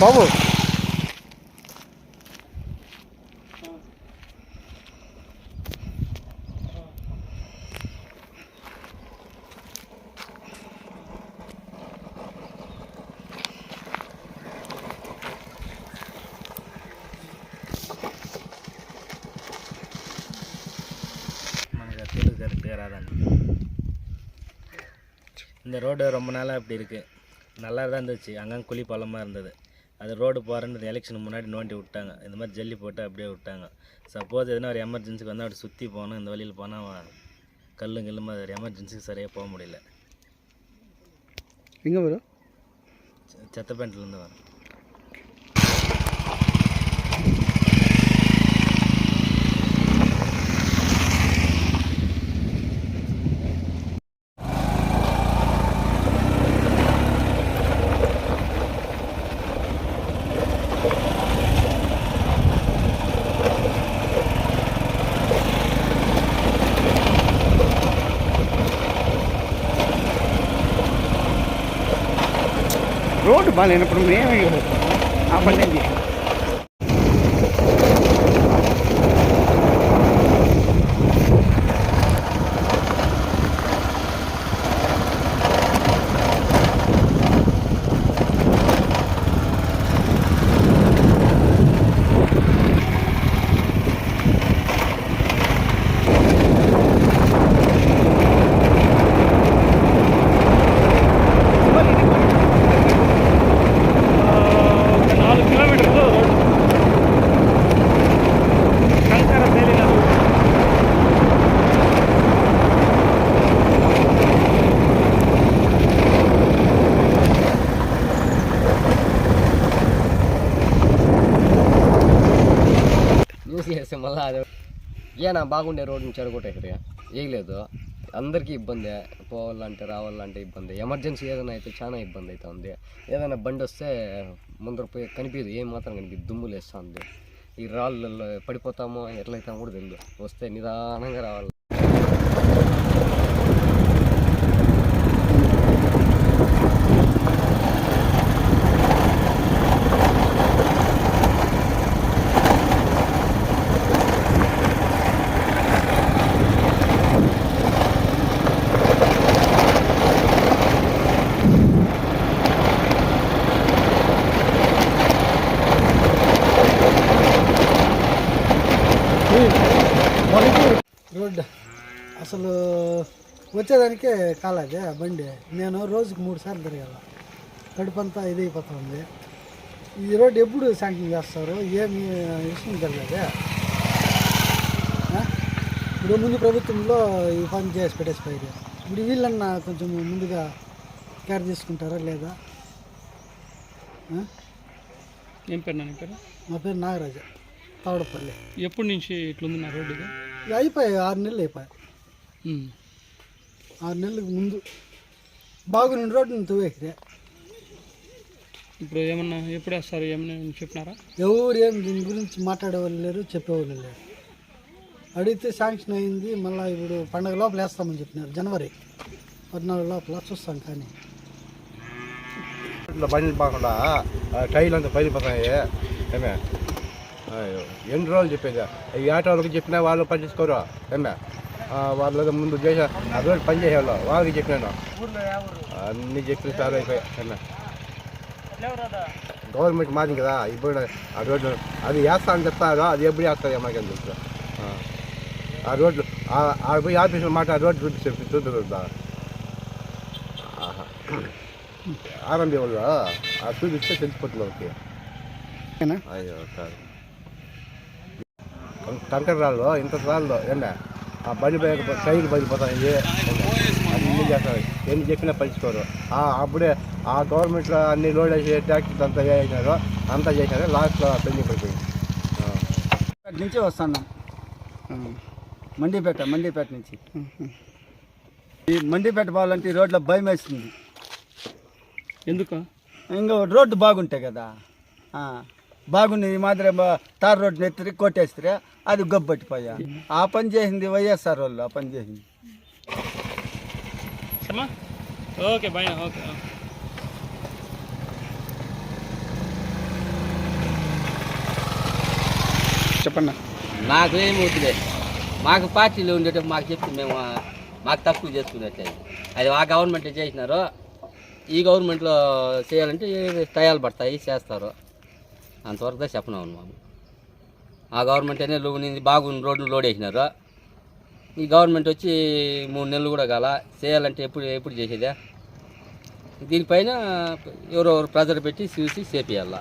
బాబు நமக்கு கரெக்டாக ராதாங்க. இந்த ரோடு ரொம்ப நாளாக இப்படி இருக்குது. நல்லா தான் இருந்துச்சு, அங்கங்கே குழி பள்ளமாக இருந்தது. அது ரோடு போகிறேன்னு எலெக்ஷனுக்கு முன்னாடி நோண்டி விட்டாங்க. இந்த மாதிரி ஜல்லி போட்டு அப்படியே விட்டாங்க. சப்போஸ் எதுனா ஒரு எமர்ஜென்சிக்கு வந்து அப்படி சுற்றி போகணும், இந்த வழியில் போனால் கல்லும் கில்லுமா அது எமர்ஜென்சிக்கு சரியாக போக முடியல. எங்கே வரும்? செத்தப்பேண்ட்லேருந்து வரும். రోడ్డు బాగాలేనప్పుడు మేమే ఆ పని చేస్తే మళ్ళీ అది ఏనా బాగుండే రోడ్డుని చెడగొట్టేసరి వేయలేదు. అందరికీ ఇబ్బంది, పోవాలంటే రావాలంటే ఇబ్బంది. ఎమర్జెన్సీ ఏదైనా అయితే చాలా ఇబ్బంది అవుతుంది. ఏదైనా బండి వస్తే ముందర పోయి కనిపించదు, ఏం మాత్రం కనిపించదు, దుమ్ములు వేస్తుంది. ఈ రాళ్ళల్లో పడిపోతామో ఎట్లయితామో కూడా తెలియదు. వస్తే నిదానంగా రావాలి. రోడ్డు అసలు వచ్చేదానికే కాలేదే బండి. నేను రోజుకి 3 సార్లు తిరగాల, కడుపంతా ఇది అయిపోతుంది. ఈ రోడ్డు ఎప్పుడు శాంక్షన్ చేస్తారు, ఏమి విషయం తెలియదే. ఇప్పుడు ముందు ప్రభుత్వంలో ఈ పని చేసి పెట్టేసిపోయారు. ఇప్పుడు వీళ్ళన్నా కొంచెం ముందుగా కేర్ తీసుకుంటారా లేదా? ఏం పేరు నా పేరు? మా పేరు నాగరాజు, తావడపల్లి. ఎప్పటి నుంచి ఇట్లుంది నా రోడ్డు? అయిపోయాయి 6 నెలలు అయిపోయాయి. 6 నెలలకు ముందు బాగున్న రోడ్డు తవ్వేకిరే. ఇప్పుడు ఏమన్నా ఎప్పుడు వేస్తారు ఏమన్నా చెప్పినారా? ఎవరు ఏం దీని గురించి మాట్లాడేవాళ్ళు లేరు, చెప్పేవాళ్ళు లేరు. అడిగితే శాంక్షన్ అయింది, మళ్ళీ ఇప్పుడు పండగ లోపల వేస్తామని చెప్పినారు. జనవరి 14 లోపల చూస్తాం. కానీ బండి బాగుండా టైర్లు అంతా పగిలిపోతాయి. ఏమే ఎన్ని రోజులు చెప్పేది, ఈ ఆటోలకు చెప్పినా వాళ్ళు పట్టించుకోరు. ఏమే వాళ్ళు ముందు చేసే ఆ రోజు పని చేసేవాళ్ళు వాళ్ళకి చెప్పినాను, అన్నీ చెప్పిన సార్ అయిపోయాయి. ఏమే గవర్నమెంట్ మారింది కదా, ఇప్పుడు ఆ రోడ్లు అది వేస్తా అని చెప్తారు, అది ఎప్పుడు వేస్తారు మాకేం తెలుసు. ఆ రోడ్లు పోయి ఆఫీసులో మాట ఆ రోడ్డు చూపిస్తుందా ఆరంభి వాళ్ళు చూపిస్తే తెలిసిపోతుంది వాళ్ళకి. అయ్యో సార్ కంకర రాళ్ళు ఇంత రాళ్ళు ఏంటంటే ఆ బండి టైర్లు పడిపోతాయి, అన్నీ చేస్తారు. ఎన్ని చెప్పినా పలుచుకోరు. అప్పుడే ఆ గవర్నమెంట్లో అన్ని లోడ్ వేసి ట్యాక్సీస్ అంతా వేసినారు, అంతా చేసినారు. లాస్ట్లో పెండింగ్ పడిపోయింది. నుంచి వస్తున్నాం మండీపేట నుంచి. ఈ మండీపేట పోవాలంటే ఈ రోడ్లో భయం వేస్తుంది. ఎందుకు? ఇంకా రోడ్డు బాగుంటాయి కదా, బాగుంది. ఈ మాదిరి తార్ రోడ్డు ఎత్తిరి కొట్టేస్తే అది గబ్బట్టిపోయా. ఆ పని చేసింది వైఎస్ఆర్ వాళ్ళు, ఆ పని చేసింది. Okay bye. ఓకే చెప్పండి. నాకు ఏమి వద్దులే, మాకు పార్టీలో ఉండేటప్పుడు మాకు చెప్తే మేము మాకు తక్కువ చేసుకున్నట్టే. అది ఆ గవర్నమెంట్ చేసినారు, ఈ గవర్నమెంట్లో చేయాలంటే టయాలు పడతాయి, చేస్తారు. అంతవరకు చెప్పినాము మాకు. ఆ గవర్నమెంట్ అనే బాగుంది, రోడ్డు లోడ్ వేసినారు. ఈ గవర్నమెంట్ వచ్చి 3 నెలలు కూడా కాల, చేయాలంటే ఎప్పుడు చేసేదే. దీనిపైన ఎవరెవరు ప్రెజర్ పెట్టి చూసి చేపియాల.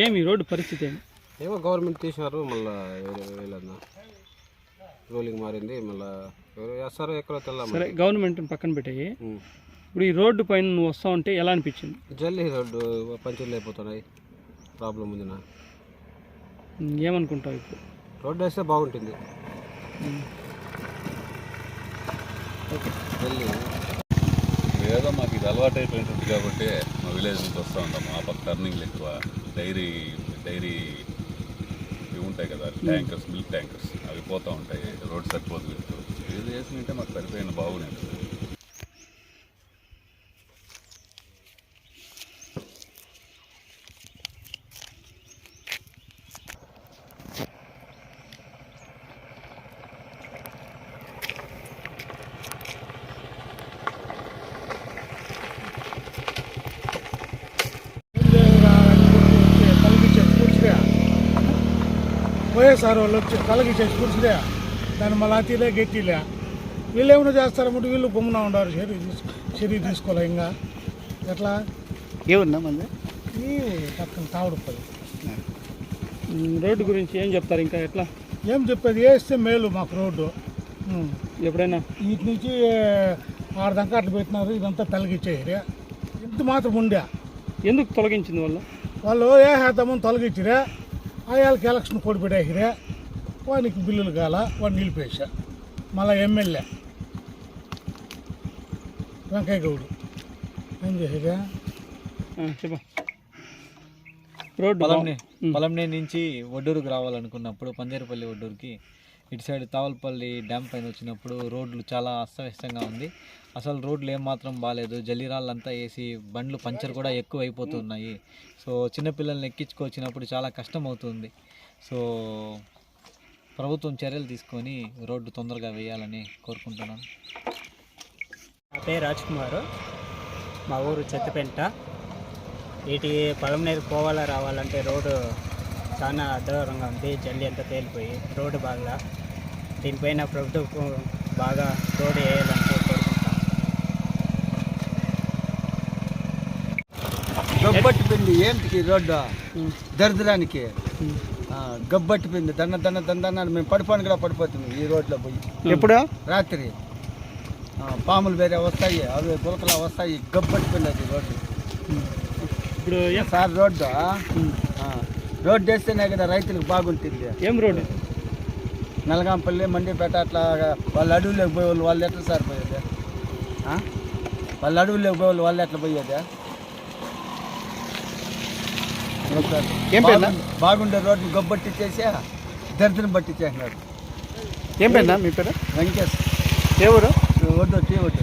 ఏమి రోడ్డు పరిస్థితి ఏమి? ఏమో గవర్నమెంట్ తీసినారు, మళ్ళీ వేయలేదన్నా, రూలింగ్ మారింది, మళ్ళీ ఎవరు వేస్తారో ఎక్కడో తెల్ల. సరే, గవర్నమెంట్ పక్కన పెట్టాయి. ఇప్పుడు ఈ రోడ్డు పైన నువ్వు వస్తా ఉంటే ఎలా అనిపించింది? జల్లీ రోడ్డు పంచులు అయిపోతున్నాయి, ప్రాబ్లం ఉంది నా. ఏమనుకుంటావు ఇప్పుడు? రోడ్డు వేస్తే బాగుంటుంది. జల్లీ ఏదో మాకు ఇది అలవాటు అయిపోయింటుంది కాబట్టి మా విలేజ్ నుంచి వస్తూ ఉంటాము. ఆ పక్క టర్నింగ్లు ఎక్కువ, డైరీ ఇవి ఉంటాయి కదా, ట్యాంకర్స్, మిల్క్ ట్యాంకర్స్, అవి పోతూ ఉంటాయి. రోడ్ సరిపోదు. ఏది వేసుకుంటే మాకు సరిపోయిన బాగుండేది. వైఎస్ఆర్ వాళ్ళు వచ్చి కలిగించేసి కూర్చుంటే దాన్ని మళ్ళీ అతిలే గట్టిలే. వీళ్ళు ఏమైనా చేస్తారన్నమాట, వీళ్ళు గుమ్మున ఉండరు, చర్య తీసుకోలే. ఇంకా ఎట్లా ఏమన్నా మంది ఈ పక్కన తావుడుపది రోడ్డు గురించి ఏం చెప్తారు? ఇంకా ఎట్లా ఏం చెప్పేది, వేస్తే మేలు మాకు రోడ్డు. ఎప్పుడైనా వీటి నుంచి 6 దాకా అట్లా పెట్టినారు, ఇదంతా తొలగించేయరు. ఇంత మాత్రం ఉండే ఎందుకు తొలగించింది వాళ్ళు ఏ హేతమని తొలగించరే. అయాళ్ళకి ఎలక్షన్ కోడి పెట్టేసిరే, వానికి బిల్లులు కాల, వాడిని నిలిపేసా. మళ్ళీ ఎమ్మెల్యే వెంకయ్య గౌడు ఏం చేసేదా? చెప్ప రోడ్డు పొలంనే నుంచి ఒడ్డూరుకు రావాలనుకున్నప్పుడు, పంజేరుపల్లి ఒడ్డూరుకి ఇటు సైడ్ తావలపల్లి డ్యామ్ పైన వచ్చినప్పుడు రోడ్లు చాలా అస్తవ్యస్తంగా ఉంది. అసలు రోడ్లు ఏమాత్రం బాగాలేదు, జల్లిరాళ్ళంతా వేసి బండ్లు పంచర్ కూడా ఎక్కువ అయిపోతున్నాయి. సో చిన్నపిల్లల్ని ఎక్కించుకొచ్చినప్పుడు చాలా కష్టం అవుతుంది. సో ప్రభుత్వం చర్యలు తీసుకొని రోడ్డు తొందరగా వేయాలని కోరుకుంటున్నాను. నా పేరు రాజ్ కుమార్, మా ఊరు చెత్తపెంట. వీటి పొలంనేరు పోవాలా రావాలంటే రోడ్డు చాలా అద్భుతంగా ఉంది. జల్లి అంతా తేలిపోయి రోడ్డు బాగా, దీనిపైన ప్రభుత్వం బాగా రోడ్డు వేయాలంటే కోరుకుంటాం. గబ్బట్టిపోయింది ఏంటికి రోడ్డు దరిద్రానికి, గబ్బట్టిపోయింది. దన్న మేము పడిపోను కూడా పడిపోతుంది ఈ రోడ్లో పోయి. ఎప్పుడు రాత్రి పాములు వేరే వస్తాయి, అవి గులకలా వస్తాయి, గబ్బట్టిపోయింది అది రోడ్డు. ఇప్పుడు సార్ రోడ్డు వేస్తేనే కదా రైతులకు బాగుంటుంది. ఏం రోడ్డు? నలగాంపల్లి, మండిపేట, అట్లా వాళ్ళు అడవుల్లోకి పోయేవాళ్ళు వాళ్ళు ఎట్లా సార్ పోయేది? వాళ్ళు అడవుల్లోకి పోయేవాళ్ళు వాళ్ళు ఎట్లా పోయేది? బాగుండే రోడ్డు గొబ్బట్టి చేసి దరిద్రం బట్టి చేసినారు. ఏం పేరు మీ పేరు? వెంకటేష్. ఏ ఊరు? ఒడ్డు టీ ఒడ్డు.